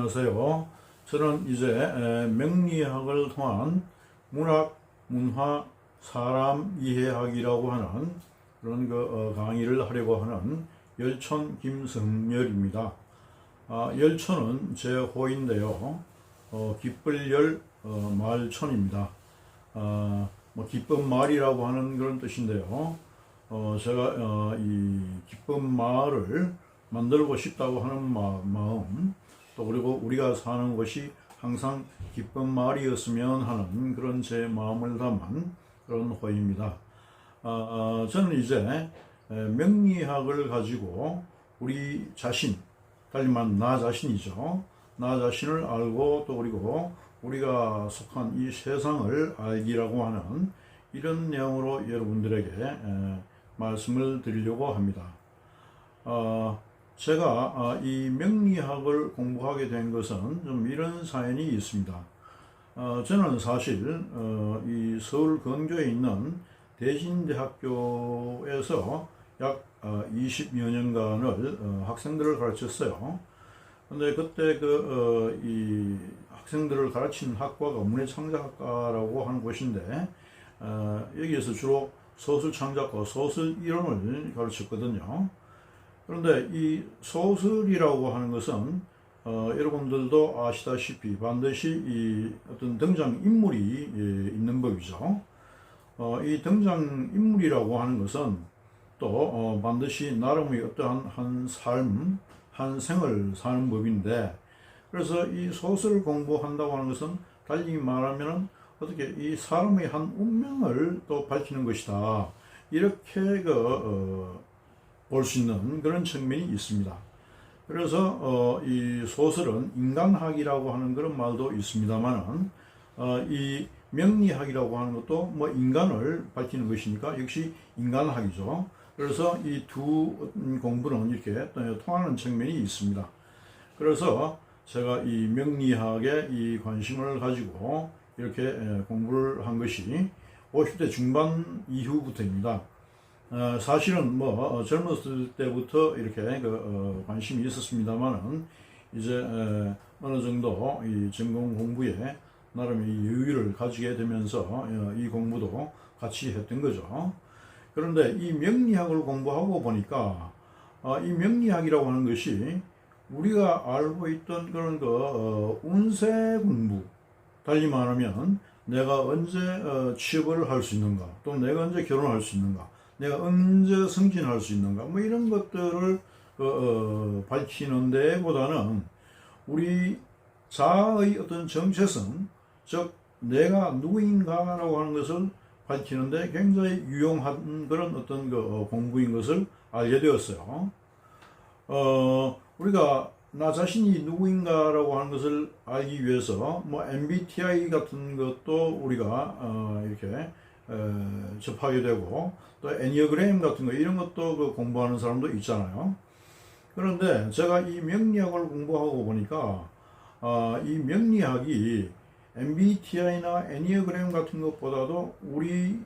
안녕하세요. 저는 이제 명리학을 통한 문학, 문화, 사람 이해학이라고 하는 그런 강의를 하려고 하는 열촌 김성열입니다. 열촌은 제 호인데요. 기쁠열 마을촌입니다. 기쁜 마을이라고 하는 그런 뜻인데요. 제가 이 기쁜 마을을 만들고 싶다고 하는 마음, 또 그리고 우리가 사는 곳이 항상 기쁜 마을이었으면 하는 그런 제 마음을 담은 그런 호입니다. 저는 이제 명리학을 가지고 우리 자신, 달리 말하면 나 자신이죠. 나 자신을 알고 또 그리고 우리가 속한 이 세상을 알기라고 하는 이런 내용으로 여러분들에게 말씀을 드리려고 합니다. 제가 이 명리학을 공부하게 된 것은 좀 이런 사연이 있습니다. 저는 사실 이 서울 근교에 있는 대진대학교에서 약 20여 년간을 학생들을 가르쳤어요. 근데 그때 이 학생들을 가르치는 학과가 문해창작학과라고 하는 곳인데 여기에서 주로 소설 창작과 소설 이론을 가르쳤거든요. 그런데 이 소설이라고 하는 것은 여러분들도 아시다시피 반드시 이 어떤 등장인물이 있는 법이죠. 이 등장인물이라고 하는 것은 또 반드시 나름의 어떠한 한 삶, 한 생을 사는 법인데, 그래서 이 소설을 공부한다고 하는 것은 달리 말하면 어떻게 이 사람의 한 운명을 또 밝히는 것이다, 이렇게 볼 수 있는 그런 측면이 있습니다. 그래서 이 소설은 인간학이라고 하는 그런 말도 있습니다만은 이 명리학이라고 하는 것도 인간을 밝히는 것이니까 역시 인간학이죠. 그래서 이 두 공부는 이렇게 통하는 측면이 있습니다. 그래서 제가 이 명리학에 이 관심을 가지고 이렇게 공부를 한 것이 50대 중반 이후부터입니다. 사실은 젊었을 때부터 이렇게 관심이 있었습니다만은 이제 어느 정도 이 전공 공부에 나름의 여유를 가지게 되면서 이 공부도 같이 했던 거죠. 그런데 이 명리학을 공부하고 보니까 이 명리학이라고 하는 것이 우리가 알고 있던 그런 운세 공부, 달리 말하면 내가 언제 취업을 할 수 있는가, 또 내가 언제 결혼할 수 있는가, 내가 언제 승진할 수 있는가, 이런 것들을 밝히는 데보다는 우리 자아의 어떤 정체성, 즉 내가 누구인가라고 하는 것을 밝히는데 굉장히 유용한 그런 어떤 공부인 것을 알게 되었어요. 우리가 나 자신이 누구인가라고 하는 것을 알기 위해서 MBTI 같은 것도 우리가 이렇게 접하게 되고, 또 애니어그램 같은 거 이런 것도 공부하는 사람도 있잖아요. 그런데 제가 이 명리학을 공부하고 보니까 이 명리학이 MBTI나 애니어그램 같은 것보다도 우리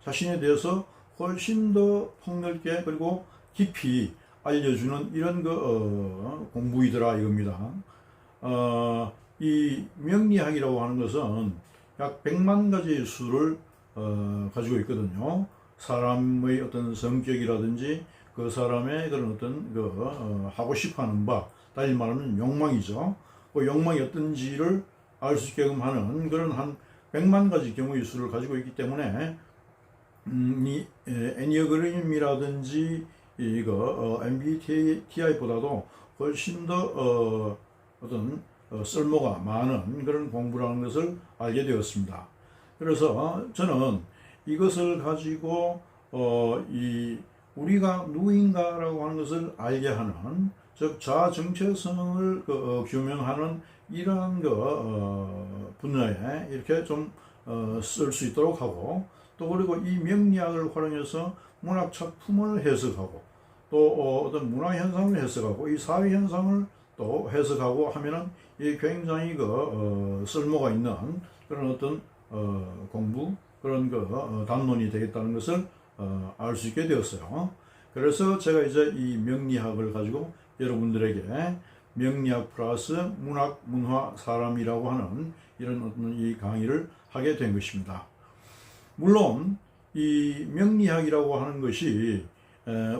자신에 대해서 훨씬 더 폭넓게 그리고 깊이 알려주는 이런 공부이더라 이겁니다. 이 명리학이라고 하는 것은 약 100만 가지 수를 가지고 있거든요. 사람의 어떤 성격이라든지 그 사람의 그런 어떤 하고 싶어하는 바, 다시 말하면 욕망이죠. 그 욕망이 어떤지를 알 수 있게끔 하는 그런 한 100만 가지 경우의 수를 가지고 있기 때문에 이 애니어그램이라든지 MBTI보다도 훨씬 더 어떤 쓸모가 많은 그런 공부라는 것을 알게 되었습니다. 그래서 저는 이것을 가지고 이 우리가 누구인가라고 하는 것을 알게 하는, 즉 자아 정체성을 규명하는 이러한 분야에 이렇게 좀 쓸 수 있도록 하고, 또 그리고 이 명리학을 활용해서 문학 작품을 해석하고, 또 어떤 문화 현상을 해석하고, 이 사회 현상을 또 해석하고 하면은 이 굉장히 쓸모가 있는 그런 어떤 공부, 그런 담론이 되겠다는 것을 알 수 있게 되었어요. 그래서 제가 이제 이 명리학을 가지고 여러분들에게 명리학 플러스 문학, 문화, 사람이라고 하는 이런 어떤 이 강의를 하게 된 것입니다. 물론 이 명리학이라고 하는 것이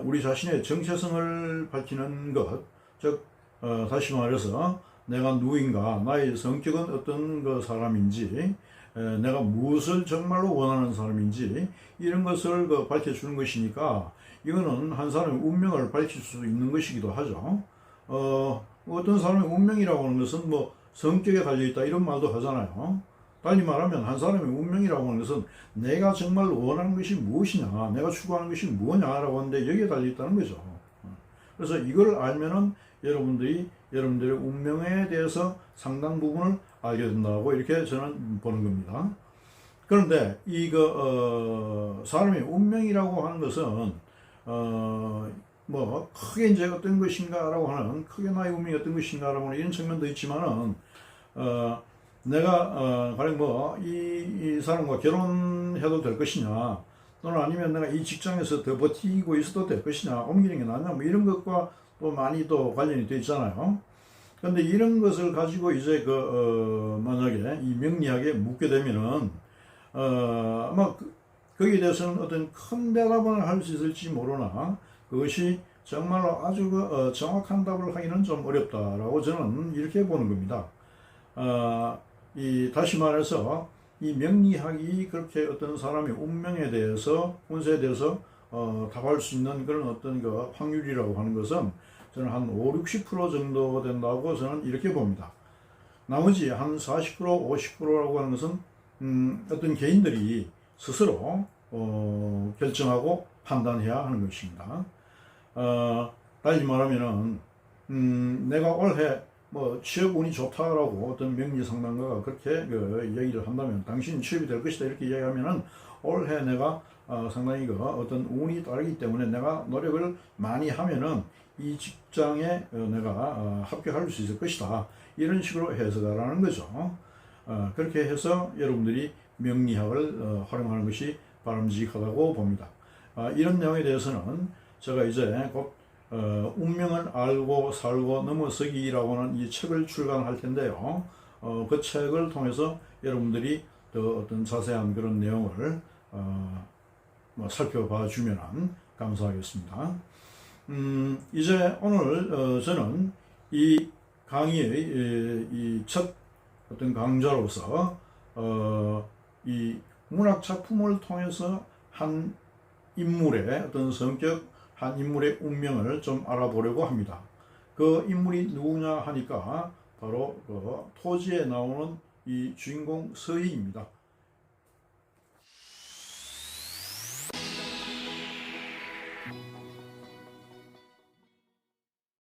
우리 자신의 정체성을 밝히는 것, 즉 다시 말해서 내가 누구인가, 나의 성격은 어떤 그 사람인지, 내가 무엇을 정말로 원하는 사람인지 이런 것을 밝혀주는 것이니까 이거는 한 사람의 운명을 밝힐 수 있는 것이기도 하죠. 어떤 사람의 운명이라고 하는 것은 뭐 성격에 달려있다 이런 말도 하잖아요. 달리 말하면 한 사람의 운명이라고 하는 것은 내가 정말 원하는 것이 무엇이냐, 내가 추구하는 것이 뭐냐라고 하는데 여기에 달려있다는 거죠. 그래서 이걸 알면은 여러분들의 운명에 대해서 상당 부분을 알게 된다고 이렇게 저는 보는 겁니다. 그런데 사람의 운명이라고 하는 것은 뭐 크게 이제 어떤 것인가라고 하는, 크게 나의 운명이 어떤 것인가라고 하는 이런 측면도 있지만은 내가 가령 뭐 이 사람과 결혼해도 될 것이냐, 또는 아니면 내가 이 직장에서 더 버티고 있어도 될 것이냐, 옮기는 게 낫냐, 뭐 이런 것과 또 많이 또 관련이 되어 있잖아요. 그런데 이런 것을 가지고 이제 만약에 이 명리학에 묻게 되면은 아마 거기에 대해서는 어떤 큰 대답을 할 수 있을지 모르나 그것이 정말로 아주 정확한 답을 하기는 좀 어렵다라고 저는 이렇게 보는 겁니다. 다시 말해서 이 명리학이 그렇게 어떤 사람의 운명에 대해서, 운세에 대해서 답할 수 있는 그런 어떤 그 확률이라고 하는 것은 저는 한 50-60% 정도 된다고 저는 이렇게 봅니다. 나머지 한 40%, 50%라고 하는 것은 어떤 개인들이 스스로 결정하고 판단해야 하는 것입니다. 달리 말하면은 내가 올해 뭐 취업 운이 좋다라고 어떤 명리 상담가가 그렇게 얘기를 한다면, 당신 취업이 될 것이다 이렇게 이야기하면은 올해 내가 상당히 어떤 운이 따르기 때문에 내가 노력을 많이 하면은 이 직장에 내가 합격할 수 있을 것이다, 이런 식으로 해석하라는 거죠. 그렇게 해서 여러분들이 명리학을 활용하는 것이 바람직하다고 봅니다. 이런 내용에 대해서는 제가 이제 곧 운명을 알고 살고 넘어서기라고 하는 이 책을 출간할 텐데요. 그 책을 통해서 여러분들이 더 어떤 자세한 그런 내용을 살펴봐 주면 감사하겠습니다. 이제 오늘 저는 이 강의의 이 첫 어떤 강좌로서 이 문학 작품을 통해서 한 인물의 어떤 성격, 한 인물의 운명을 좀 알아보려고 합니다. 그 인물이 누구냐 하니까 바로 토지에 나오는 이 주인공 서희입니다.